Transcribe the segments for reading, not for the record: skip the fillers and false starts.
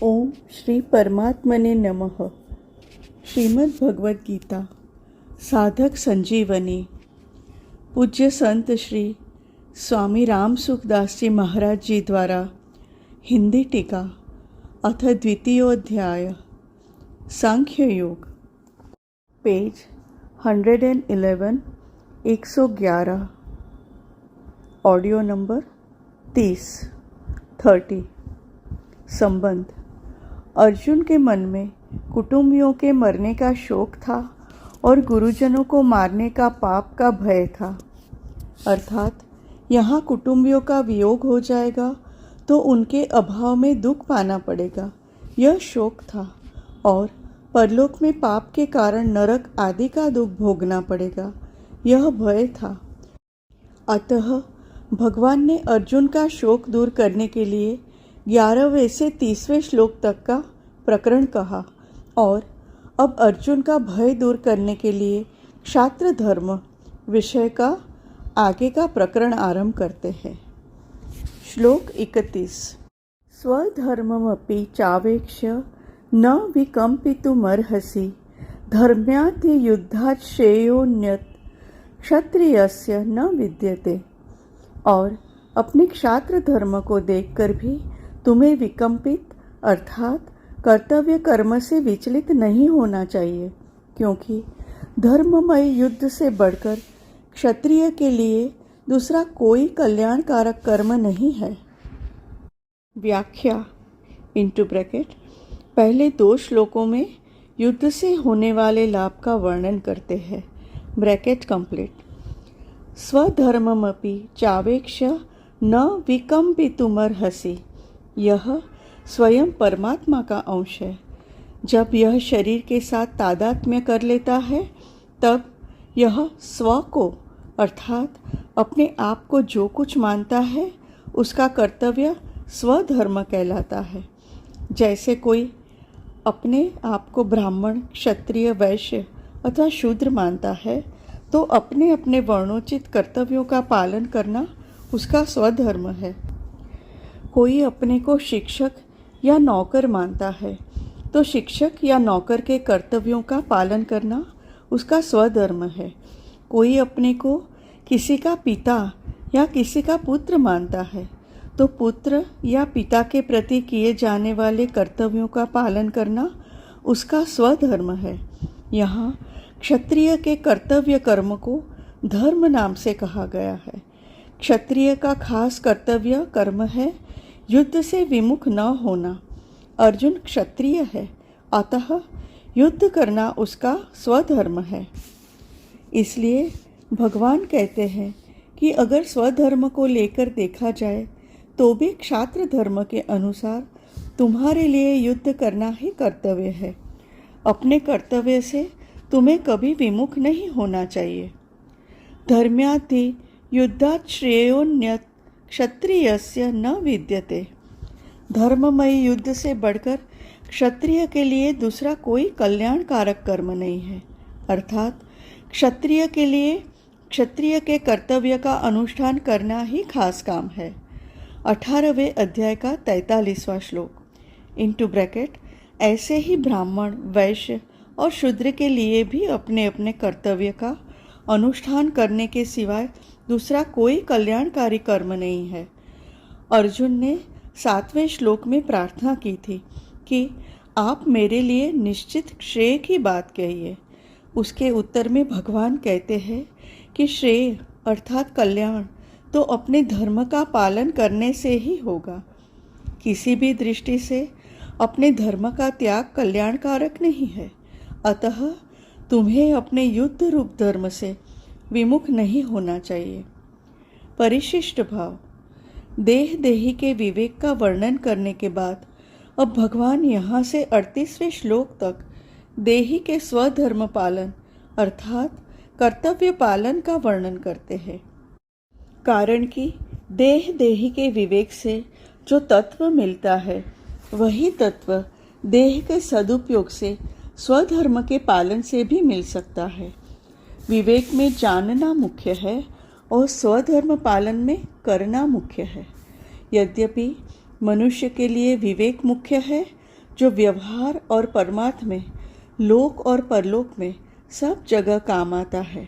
ओम श्री परमात्मने नमः। श्रीमद् भगवद गीता साधक संजीवनी। पूज्य संत श्री स्वामी राम सुखदास जी महाराज जी द्वारा हिंदी टीका अथ द्वितीयोध्याय सांख्य योग, पेज 111 111, ऑडियो नंबर 30। संबंध। अर्जुन के मन में कुटुंबियों के मरने का शोक था और गुरुजनों को मारने का पाप का भय था। अर्थात यहाँ कुटुंबियों का वियोग हो जाएगा तो उनके अभाव में दुख पाना पड़ेगा, यह शोक था। और परलोक में पाप के कारण नरक आदि का दुख भोगना पड़ेगा, यह भय था। अतः भगवान ने अर्जुन का शोक दूर करने के लिए 11वें से 30वें श्लोक तक का प्रकरण कहा और अब अर्जुन का भय दूर करने के लिए क्षात्र धर्म विषय का आगे का प्रकरण आरंभ करते हैं। श्लोक 31। स्वधर्ममपि चावेक्ष्य न विकम्पितुमर्हसि धर्म्यात् युद्धात् श्रेयोन्यत् क्षत्रियस्य न विद्यते। और अपने क्षात्र धर्म को देखकर भी तुम्हें विकम्पित अर्थात कर्तव्य कर्म से विचलित नहीं होना चाहिए, क्योंकि धर्ममय युद्ध से बढ़कर क्षत्रिय के लिए दूसरा कोई कल्याणकारक कर्म नहीं है। व्याख्या इनटू ब्रैकेट। पहले 2 श्लोकों में युद्ध से होने वाले लाभ का वर्णन करते हैं। Bracket complete. स्वधर्ममपि चावेक्ष्य न विकम्पितुमर्हसि। यह स्वयं परमात्मा का अंश है। जब यह शरीर के साथ तादात्म्य कर लेता है तब यह स्व को अर्थात अपने आप को जो कुछ मानता है उसका कर्तव्य स्वधर्म कहलाता है। जैसे कोई अपने आप को ब्राह्मण, क्षत्रिय, वैश्य अथवा शूद्र मानता है तो अपने अपने वर्णोचित कर्तव्यों का पालन करना उसका स्वधर्म है। कोई अपने को शिक्षक या नौकर मानता है तो शिक्षक या नौकर के कर्तव्यों का पालन करना उसका स्वधर्म है। कोई अपने को किसी का पिता या किसी का पुत्र मानता है तो पुत्र या पिता के प्रति किए जाने वाले कर्तव्यों का पालन करना उसका स्वधर्म है। यहाँ क्षत्रिय के कर्तव्य कर्म को धर्म नाम से कहा गया है। क्षत्रिय का खास कर्तव्य कर्म है युद्ध से विमुख न होना। अर्जुन क्षत्रिय है, अतः युद्ध करना उसका स्वधर्म है। इसलिए भगवान कहते हैं कि अगर स्वधर्म को लेकर देखा जाए तो भी क्षात्र धर्म के अनुसार तुम्हारे लिए युद्ध करना ही कर्तव्य है। अपने कर्तव्य से तुम्हें कभी विमुख नहीं होना चाहिए। धर्म्याद्धि युद्धात् श्रेयोन्यत् क्षत्रियस्य न विद्यते। धर्ममय युद्ध से बढ़कर क्षत्रिय के लिए दूसरा कोई कल्याणकारक कर्म नहीं है। अर्थात क्षत्रिय के लिए क्षत्रिय के कर्तव्य का अनुष्ठान करना ही खास काम है। 18वें अध्याय का 43वां श्लोक इनटू ब्रैकेट। ऐसे ही ब्राह्मण, वैश्य और शूद्र के लिए भी अपने अपने कर्तव्य का अनुष्ठान करने के सिवाय दूसरा कोई कल्याणकारी कर्म नहीं है। अर्जुन ने 7वें श्लोक में प्रार्थना की थी कि आप मेरे लिए निश्चित श्रेय की बात कहिए। उसके उत्तर में भगवान कहते हैं कि श्रेय अर्थात कल्याण तो अपने धर्म का पालन करने से ही होगा। किसी भी दृष्टि से अपने धर्म का त्याग कल्याणकारक नहीं है। अतः तुम्हें अपने युद्ध रूप धर्म से विमुख नहीं होना चाहिए। परिशिष्ट भाव। देह देही के विवेक का वर्णन करने के बाद अब भगवान यहाँ से 38वें श्लोक तक देही के स्वधर्म पालन अर्थात कर्तव्य पालन का वर्णन करते हैं। कारण कि देह देही के विवेक से जो तत्व मिलता है वही तत्व देह के सदुपयोग से स्वधर्म के पालन से भी मिल सकता है। विवेक में जानना मुख्य है और स्वधर्म पालन में करना मुख्य है। यद्यपि मनुष्य के लिए विवेक मुख्य है जो व्यवहार और परमात्मा में, लोक और परलोक में सब जगह काम आता है।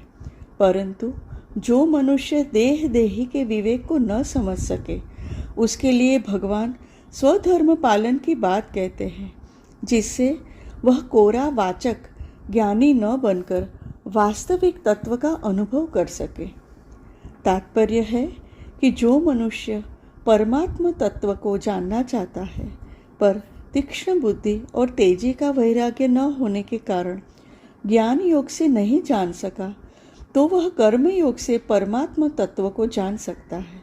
परंतु जो मनुष्य देही के विवेक को न समझ सके, उसके लिए भगवान स्वधर्म पालन की बात कहते हैं, जिससे वह कोरा वाचक ज्ञानी न बनकर वास्तविक तत्व का अनुभव कर सके। तात्पर्य है कि जो मनुष्य परमात्म तत्व को जानना चाहता है, पर तीक्ष्ण बुद्धि और तेजी का वैराग्य न होने के कारण ज्ञान योग से नहीं जान सका, तो वह कर्म योग से परमात्म तत्व को जान सकता है,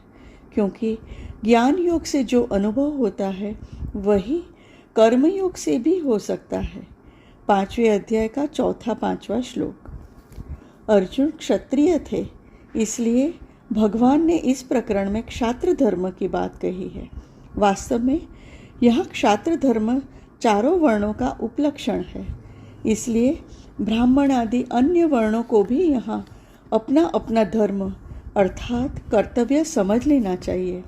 क्योंकि ज्ञान योग से जो अनुभव होता है वही कर्म योग से भी हो सकता है। 5वें अध्याय का 4-5वां श्लोक। अर्जुन क्षत्रिय थे, इसलिए भगवान ने इस प्रकरण में क्षात्र धर्म की बात कही है। वास्तव में यह क्षात्र धर्म चारों वर्णों का उपलक्षण है, इसलिए ब्राह्मण आदि अन्य वर्णों को भी यहाँ अपना अपना धर्म अर्थात कर्तव्य समझ लेना चाहिए।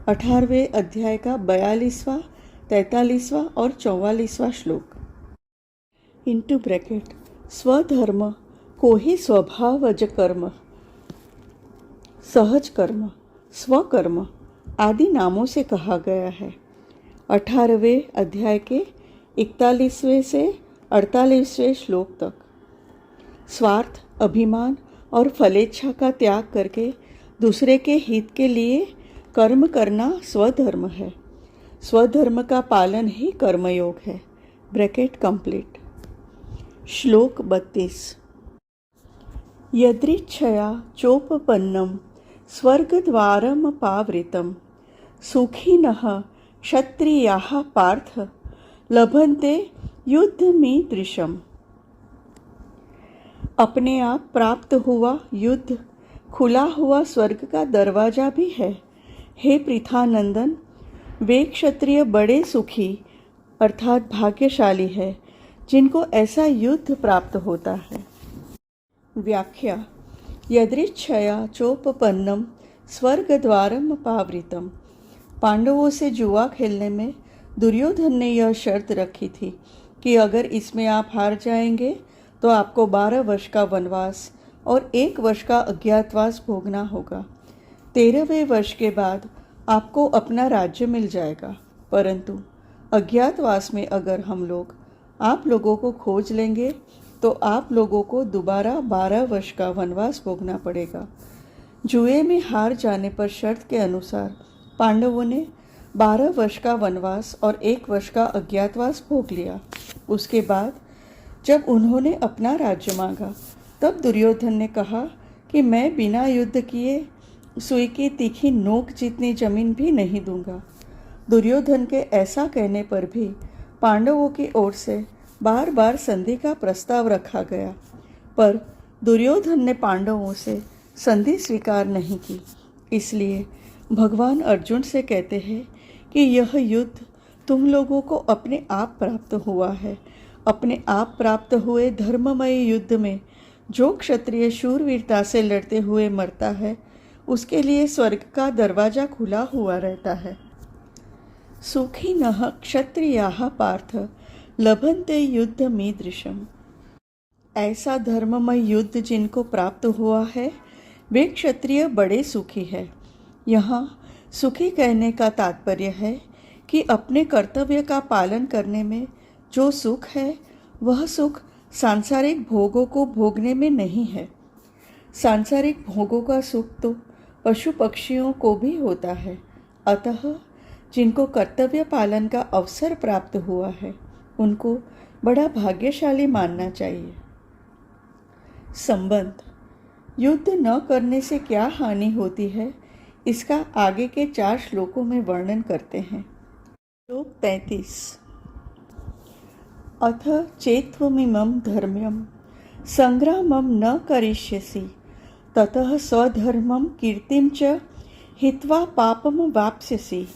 18वें अध्याय का 42वां, 43वां और 44वां श्लोक। इंटू ब्रैकेट स्वधर्म को ही स्वभावज कर्म, सहज कर्म, स्वकर्म आदि नामों से कहा गया है। 18वें अध्याय के 41वें से 48वें श्लोक तक। स्वार्थ, अभिमान और फलेच्छा का त्याग करके दूसरे के हित के लिए कर्म करना स्वधर्म है। स्वधर्म का पालन ही कर्मयोग है। Bracket complete. श्लोक 32। यदृच्छया चोपपन्नम स्वर्गद्वारम पावृतम सुखिनः क्षत्रियाः पार्थ लभन्ते युद्धमीदृशम्। अपने आप प्राप्त हुआ युद्ध खुला हुआ स्वर्ग का दरवाजा भी है। हे पृथानंदन, वे क्षत्रिय बड़े सुखी अर्थात भाग्यशाली है जिनको ऐसा युद्ध प्राप्त होता है। व्याख्या। यदृच्छया चोपपन्नम स्वर्गद्वारम पावृतम। पांडवों से जुआ खेलने में दुर्योधन ने यह शर्त रखी थी कि अगर इसमें आप हार जाएंगे तो आपको 12 वर्ष का वनवास और 1 वर्ष का अज्ञातवास भोगना होगा। 13वें वर्ष के बाद आपको अपना राज्य मिल जाएगा, परंतु अज्ञातवास में अगर हम लोग आप लोगों को खोज लेंगे तो आप लोगों को दोबारा 12 वर्ष का वनवास भोगना पड़ेगा। जुए में हार जाने पर शर्त के अनुसार पांडवों ने 12 वर्ष का वनवास और 1 वर्ष का अज्ञातवास भोग लिया। उसके बाद जब उन्होंने अपना राज्य मांगा तब दुर्योधन ने कहा कि मैं बिना युद्ध किए सुई की तीखी नोक जितनी जमीन भी नहीं दूंगा। दुर्योधन के ऐसा कहने पर भी पांडवों की ओर से बार बार संधि का प्रस्ताव रखा गया, पर दुर्योधन ने पांडवों से संधि स्वीकार नहीं की। इसलिए भगवान अर्जुन से कहते हैं कि यह युद्ध तुम लोगों को अपने आप प्राप्त हुआ है। अपने आप प्राप्त हुए धर्ममय युद्ध में जो क्षत्रिय शूरवीरता से लड़ते हुए मरता है उसके लिए स्वर्ग का दरवाजा खुला हुआ रहता है। सुखिनः क्षत्रियाः पार्थ लभन्ते युद्धमीदृशम्। ऐसा धर्ममय युद्ध जिनको प्राप्त हुआ है वे क्षत्रिय बड़े सुखी है। यहाँ सुखी कहने का तात्पर्य है कि अपने कर्तव्य का पालन करने में जो सुख है वह सुख सांसारिक भोगों को भोगने में नहीं है। सांसारिक भोगों का सुख तो पशु पक्षियों को भी होता है, अतः जिनको कर्तव्य पालन का अवसर प्राप्त हुआ है उनको बड़ा भाग्यशाली मानना चाहिए। संबंध। युद्ध न करने से क्या हानि होती है इसका आगे के 4 श्लोकों में वर्णन करते हैं। श्लोक 33। अथ चेत्त्वमिमं धर्म्यं संग्रामं न करिष्यसि ततः स्वधर्मं कीर्तिं च हित्वा पापम वाप्स्यसि।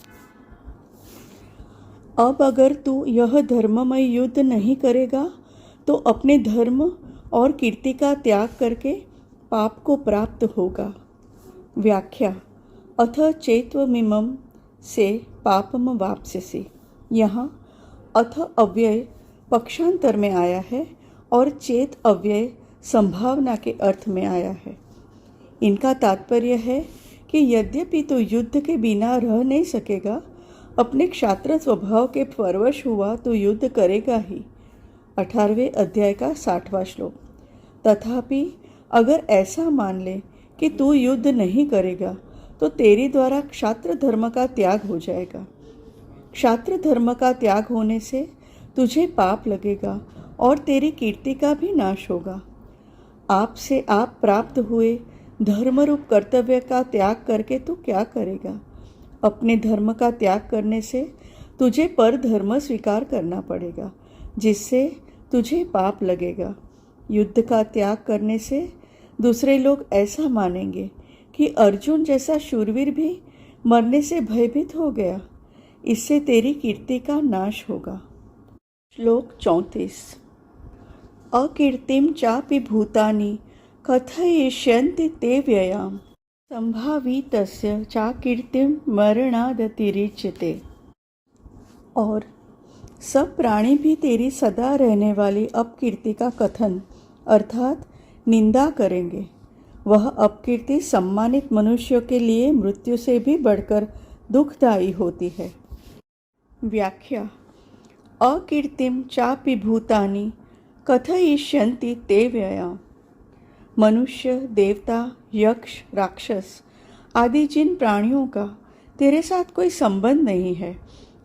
अब अगर तू यह धर्ममय युद्ध नहीं करेगा तो अपने धर्म और कीर्ति का त्याग करके पाप को प्राप्त होगा। व्याख्या। अथ चेत्त्वमिमं से पापम वाप्स्यसि। यहाँ अथ अव्यय पक्षांतर में आया है और चेत अव्यय संभावना के अर्थ में आया है। इनका तात्पर्य है कि यद्यपि तू युद्ध के बिना रह नहीं सकेगा, अपने क्षात्र स्वभाव के परवश हुआ तो युद्ध करेगा ही। 18वें अध्याय का 60वां श्लोक। तथापि अगर ऐसा मान ले कि तू युद्ध नहीं करेगा तो तेरे द्वारा क्षात्र धर्म का त्याग हो जाएगा। क्षात्र धर्म का त्याग होने से तुझे पाप लगेगा और तेरी कीर्ति का भी नाश होगा। आपसे आप प्राप्त हुए धर्मरूप कर्तव्य का त्याग करके तू क्या करेगा? अपने धर्म का त्याग करने से तुझे पर धर्म स्वीकार करना पड़ेगा, जिससे तुझे पाप लगेगा। युद्ध का त्याग करने से दूसरे लोग ऐसा मानेंगे कि अर्जुन जैसा शूरवीर भी मरने से भयभीत हो गया। इससे तेरी कीर्ति का नाश होगा। श्लोक 34। अकीर्तिम चापि भूतानि कथयिष्यन्ति ते व्ययाम संभावितस्य चाकीर्तिम मरणादतिरिच्यते। और सब प्राणी भी तेरी सदा रहने वाली अपकीर्ति का कथन अर्थात निंदा करेंगे। वह अपकीर्ति सम्मानित मनुष्यों के लिए मृत्यु से भी बढ़कर दुखदायी होती है। व्याख्या। अकीर्तिम चापि भूतानि कथयिष्यन्ति ते व्ययाम। मनुष्य, देवता, यक्ष, राक्षस आदि जिन प्राणियों का तेरे साथ कोई संबंध नहीं है,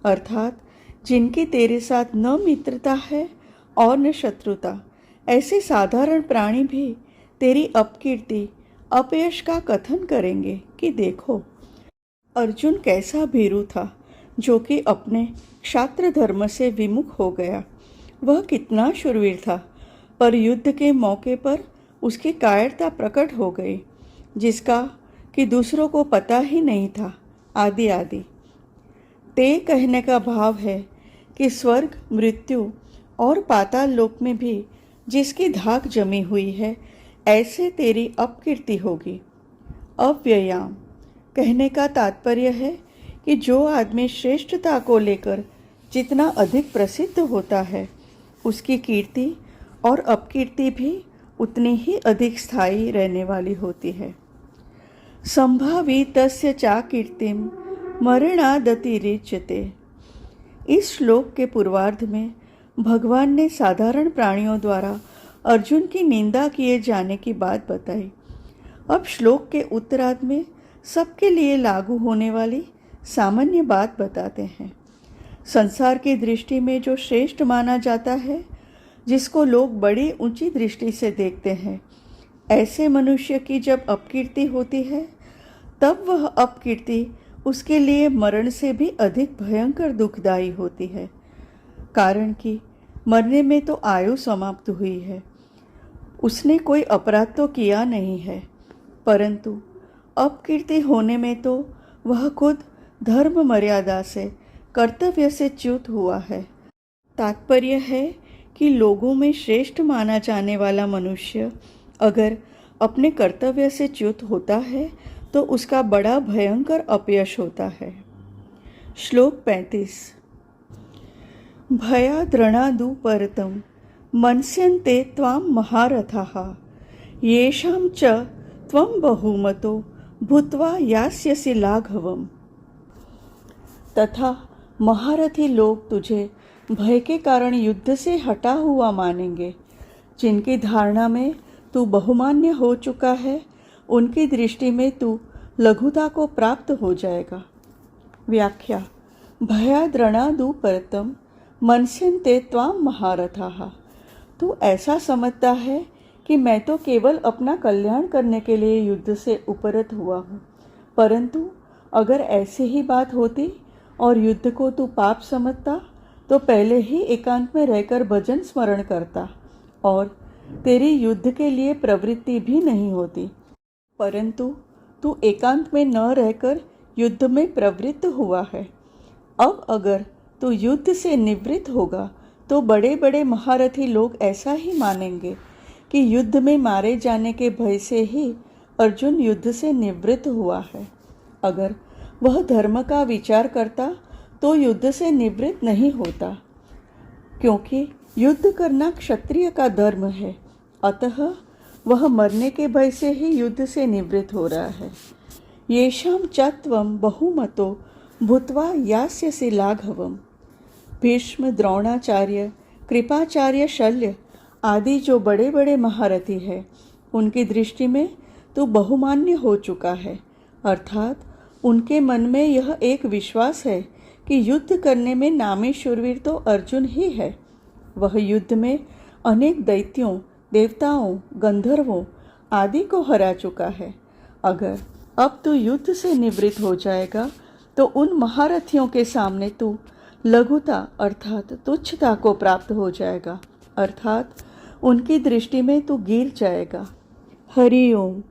अर्थात जिनकी तेरे साथ न मित्रता है और न शत्रुता, ऐसे साधारण प्राणी भी तेरी अपकीर्ति, अपयश का कथन करेंगे कि देखो अर्जुन कैसा भीरू था जो कि अपने क्षात्र धर्म से विमुख हो गया। वह कितना शूरवीर था, पर युद्ध के मौके पर उसकी कायरता प्रकट हो गई, जिसका कि दूसरों को पता ही नहीं था, आदि आदि। ते कहने का भाव है कि स्वर्ग, मृत्यु और पाताल लोक में भी जिसकी धाक जमी हुई है, ऐसे तेरी अपकीर्ति होगी। अव्ययाम कहने का तात्पर्य है कि जो आदमी श्रेष्ठता को लेकर जितना अधिक प्रसिद्ध होता है, उसकी कीर्ति और अपकीर्ति भी उतनी ही अधिक स्थायी रहने वाली होती है। संभावितस्य चाकीर्तिम मरणादतिरिच्यते। इस श्लोक के पूर्वार्ध में भगवान ने साधारण प्राणियों द्वारा अर्जुन की निंदा किए जाने की बात बताई। अब श्लोक के उत्तरार्ध में सबके लिए लागू होने वाली सामान्य बात बताते हैं। संसार की दृष्टि में जो श्रेष्ठ माना जाता है, जिसको लोग बड़ी ऊंची दृष्टि से देखते हैं, ऐसे मनुष्य की जब अपकीर्ति होती है, तब वह अपकीर्ति उसके लिए मरण से भी अधिक भयंकर दुखदायी होती है। कारण कि मरने में तो आयु समाप्त हुई है, उसने कोई अपराध तो किया नहीं है, परंतु अपकीर्ति होने में तो वह खुद धर्म मर्यादा से, कर्तव्य से च्युत हुआ है। तात्पर्य है कि लोगों में श्रेष्ठ माना जाने वाला मनुष्य अगर अपने कर्तव्य से च्युत होता है तो उसका बड़ा भयंकर अपयश होता है। श्लोक 35। भयाद्रणादु परतम मन्स्यन्ते त्वां महारथाः येषां च त्वं बहुमतो भूत्वा यास्यसि लाघवम्। तथा महारथी लोग तुझे भय के कारण युद्ध से हटा हुआ मानेंगे। जिनकी धारणा में तू बहुमान्य हो चुका है, उनकी दृष्टि में तू लघुता को प्राप्त हो जाएगा। व्याख्या। भयाद्रणादु परतम मन्स्यन्ते त्वां महारथाः। तू ऐसा समझता है कि मैं तो केवल अपना कल्याण करने के लिए युद्ध से उपरत हुआ हूँ, परंतु अगर ऐसी ही बात होती और युद्ध को तू पाप समझता तो पहले ही एकांत में रहकर भजन स्मरण करता और तेरी युद्ध के लिए प्रवृत्ति भी नहीं होती, परंतु तू एकांत में न रहकर युद्ध में प्रवृत्त हुआ है। अब अगर तू युद्ध से निवृत्त होगा तो बड़े बड़े महारथी लोग ऐसा ही मानेंगे कि युद्ध में मारे जाने के भय से ही अर्जुन युद्ध से निवृत्त हुआ है। अगर वह धर्म का विचार करता तो युद्ध से निवृत्त नहीं होता। क्योंकि युद्ध करना क्षत्रिय का धर्म है, अतः वह मरने के भय से ही युद्ध से निवृत्त हो रहा है। येषां च त्वं बहुमतो भूत्वा यास्यसि लाघवम्। भीष्म, द्रोणाचार्य, कृपाचार्य, शल्य आदि जो बड़े बड़े महारथी हैं, उनकी दृष्टि में तू बहुमान्य हो चुका है, अर्थात उनके मन में यह एक विश्वास है कि युद्ध करने में नामी शूरवीर तो अर्जुन ही है। वह युद्ध में अनेक दैत्यों, देवताओं, गंधर्वों आदि को हरा चुका है। अगर अब तू युद्ध से निवृत्त हो जाएगा तो उन महारथियों के सामने तू लघुता अर्थात तुच्छता को प्राप्त हो जाएगा, अर्थात उनकी दृष्टि में तू गिर जाएगा। हरि ओम।